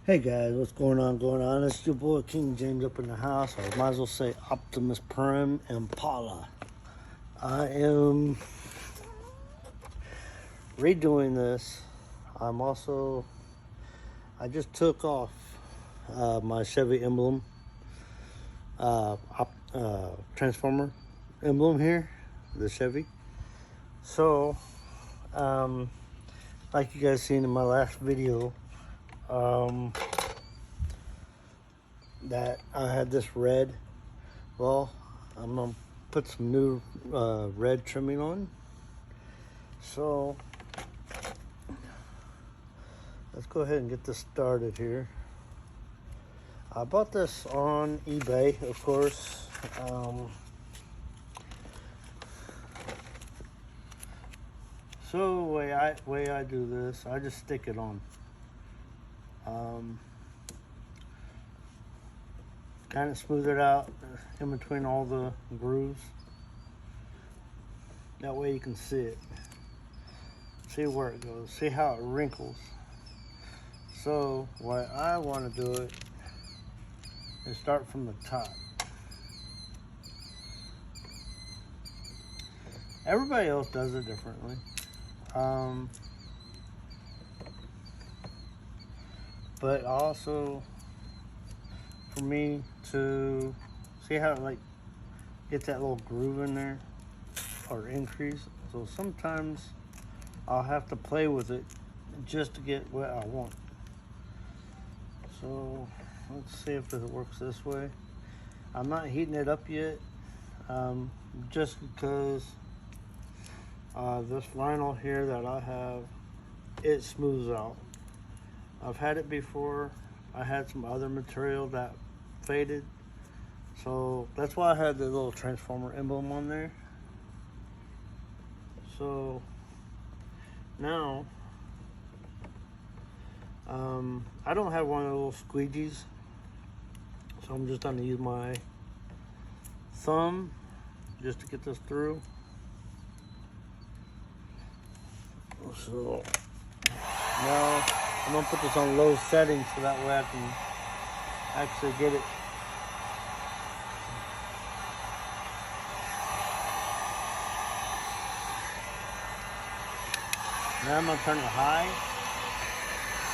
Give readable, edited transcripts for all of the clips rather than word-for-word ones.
Hey guys, what's going on? It's your boy King James up in the house. I might as well say Optimus Prime Impala. I am redoing this. I just took off my Chevy emblem, transformer emblem here, the Chevy. So, like you guys seen in my last video, that I had this red. Well, I'm gonna put some new red trimming on. So let's go ahead and get this started here. I bought this on eBay, of course. So the way I do this, I just stick it on. Kind of smooth it out in between all the grooves. That way you can see it. See where it goes. See how it wrinkles. So what I want to do it is start from the top. Everybody else does it differently. But also, for me to see how it like get that little groove in there or increase. So sometimes I'll have to play with it just to get what I want. So let's see if it works this way. I'm not heating it up yet, just because this vinyl here that I have, it smooths out. I've had it before. I had some other material that faded, so that's why I had the little transformer emblem on there. So now I don't have one of the little squeegees, so I'm just going to use my thumb just to get this through. So now I'm going to put this on low settings so that way I can actually get it. Now I'm going to turn it high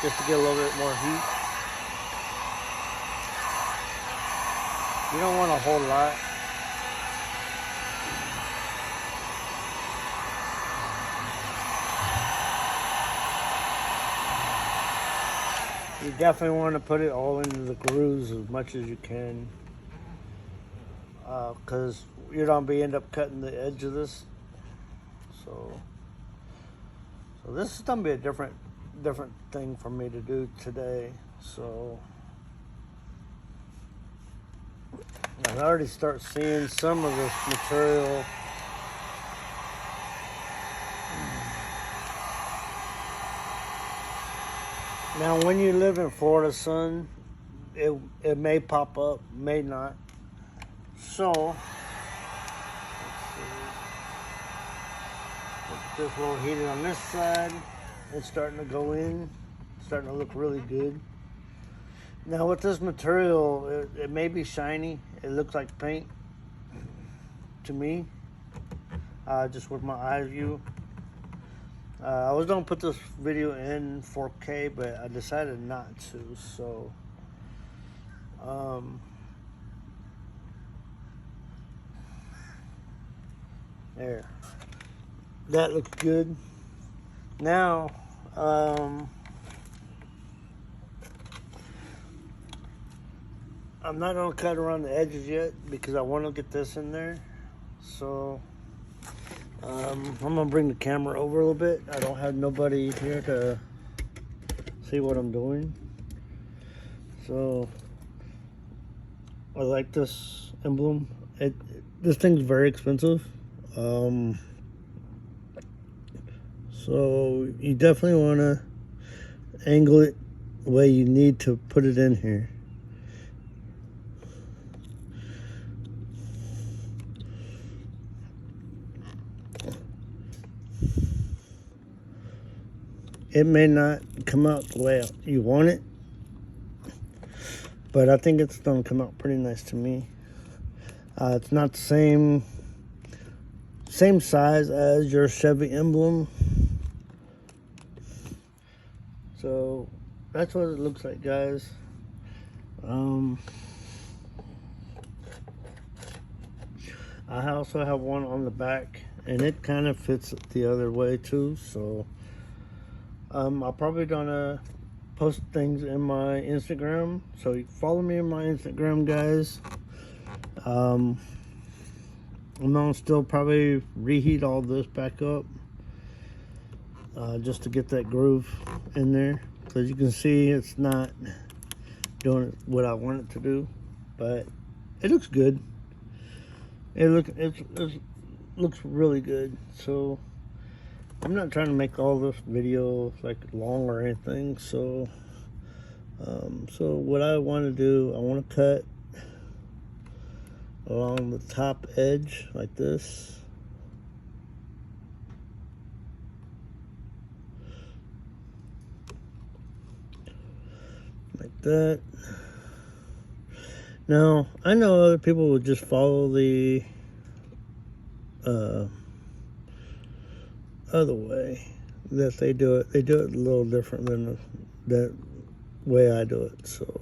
just to get a little bit more heat. You don't want a whole lot. You definitely want to put it all into the grooves as much as you can, because you don't end up cutting the edge of this. So this is gonna be a different thing for me to do today. So I already start seeing some of this material. Now, when you live in Florida, son, it may pop up, may not. So, let's see. Get this little heated on this side. It's starting to go in, starting to look really good. Now, with this material, it may be shiny. It looks like paint to me, just with my eye view. I was gonna put this video in 4K, but I decided not to. So, there. That looks good. Now, I'm not gonna cut around the edges yet because I want to get this in there. So. I'm gonna bring the camera over a little bit. I don't have nobody here to see what I'm doing. So I like this emblem. This thing's very expensive. So you definitely want to angle it the way you need to put it in here. It may not come out the way you want it, but I think it's gonna come out pretty nice to me. It's not the same size as your Chevy emblem, so that's what it looks like, guys. I also have one on the back, and it kind of fits the other way too, so I'll probably gonna post things in my Instagram, so you follow me on my Instagram, guys. I'm gonna still probably reheat all this back up, just to get that groove in there, because you can see it's not doing what I want it to do, but it looks good. It looks really good. So I'm not trying to make all this video like long or anything. So so what I want to do, I want to cut along the top edge like this. Like that. Now, I know other people would just follow the other way that they do it. They do it a little different than that way I do it. So,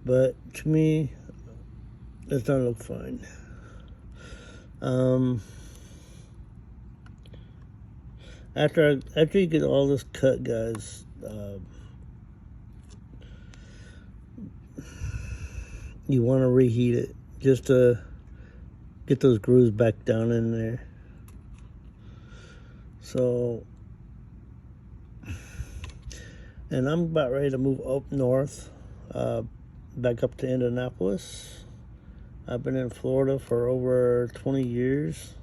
but to me, it's gonna look fine. After you get all this cut, guys, you want to reheat it just to get those grooves back down in there. So, and I'm about ready to move up north, back up to Indianapolis. I've been in Florida for over 20 years,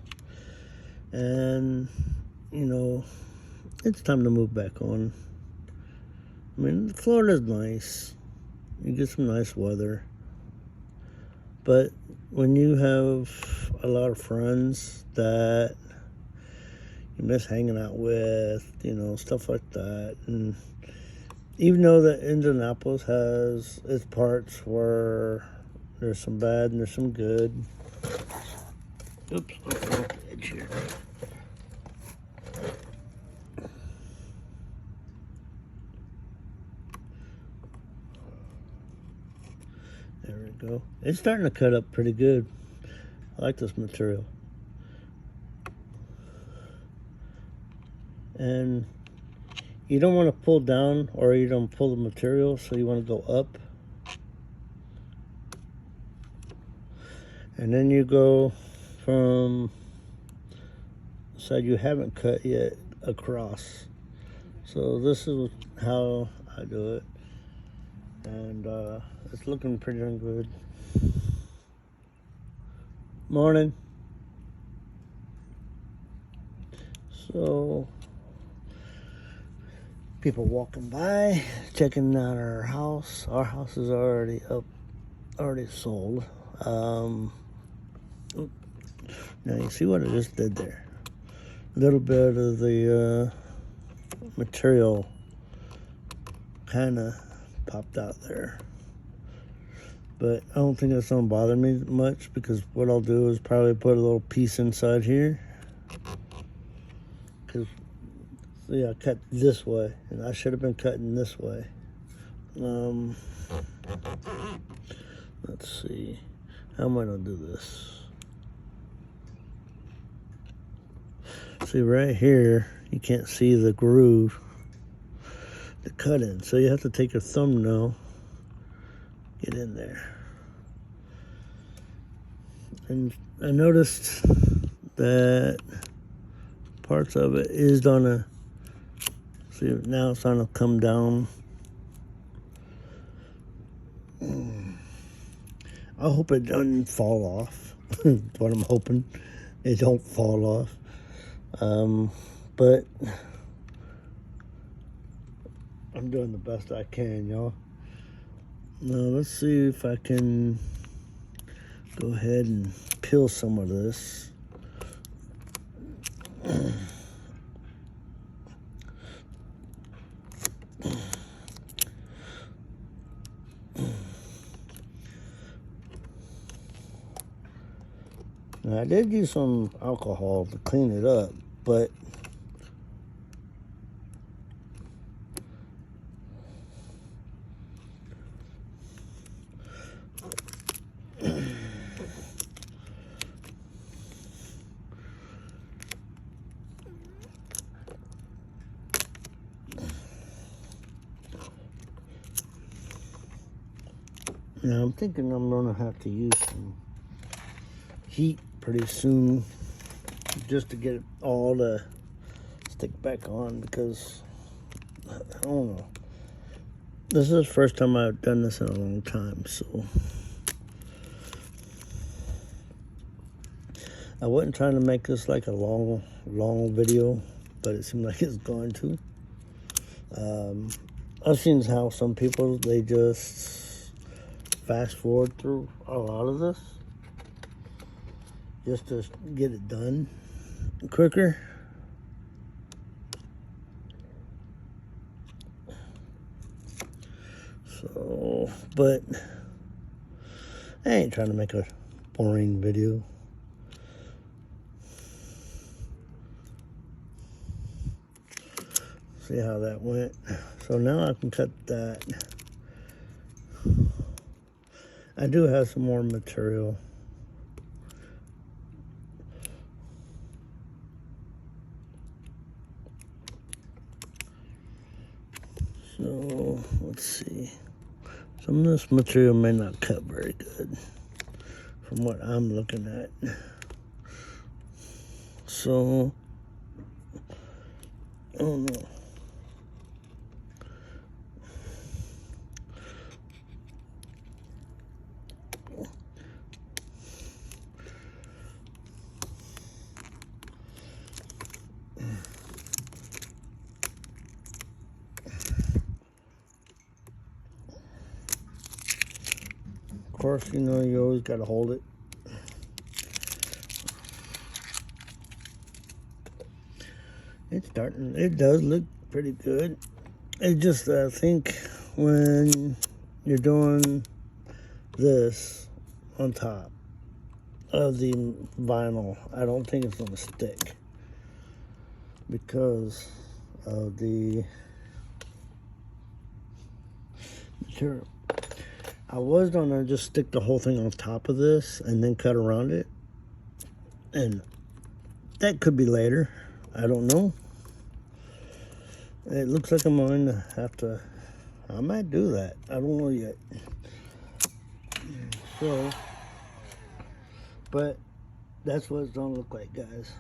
and you know, it's time to move back on. I mean, Florida's nice. You get some nice weather. But when you have a lot of friends that you miss hanging out with, you know, stuff like that, and even though that Indianapolis has its parts where there's some bad and there's some good. Oops, off the edge here. There we go. It's starting to cut up pretty good. I like this material. And you don't want to pull down, or you don't pull the material, so you want to go up. And then you go from the side you haven't cut yet across. So this is how I do it. And it's looking pretty darn good. Morning. So, people walking by, checking out our house. Our house is already up, already sold. Now you see what I just did there. A little bit of the material kind of popped out there. But I don't think that's gonna bother me much, because what I'll do is probably put a little piece inside here. Because, see, I cut this way, and I should have been cutting this way. Let's see. How am I gonna do this? See, right here, you can't see the groove to cut in. So you have to take your thumbnail, get in there. And I noticed that parts of it is gonna, see, now it's gonna come down. I hope it doesn't fall off. That's what I'm hoping. It don't fall off. But I'm doing the best I can, y'all. Now let's see if I can go ahead and peel some of this. And I did use some alcohol to clean it up, but now I'm thinking I'm gonna have to use some heat pretty soon just to get it all to stick back on, because I don't know. This is the first time I've done this in a long time, so I wasn't trying to make this like a long video, but it seemed like it's going to. I've seen how some people, they just fast forward through a lot of this just to get it done quicker. So, but I ain't trying to make a boring video. See how that went. So now I can cut that. I do have some more material. So let's see. Some of this material may not cut very good from what I'm looking at. So I don't know. Of course, you know, you always got to hold it. It's starting, it does look pretty good. It just, I think when you're doing this on top of the vinyl, I don't think it's going to stick because of the material. I was gonna just stick the whole thing on top of this and then cut around it, and that could be later. I don't know. It looks like I'm going to have to, I might do that. I don't know yet. So, but that's what it's gonna look like, guys.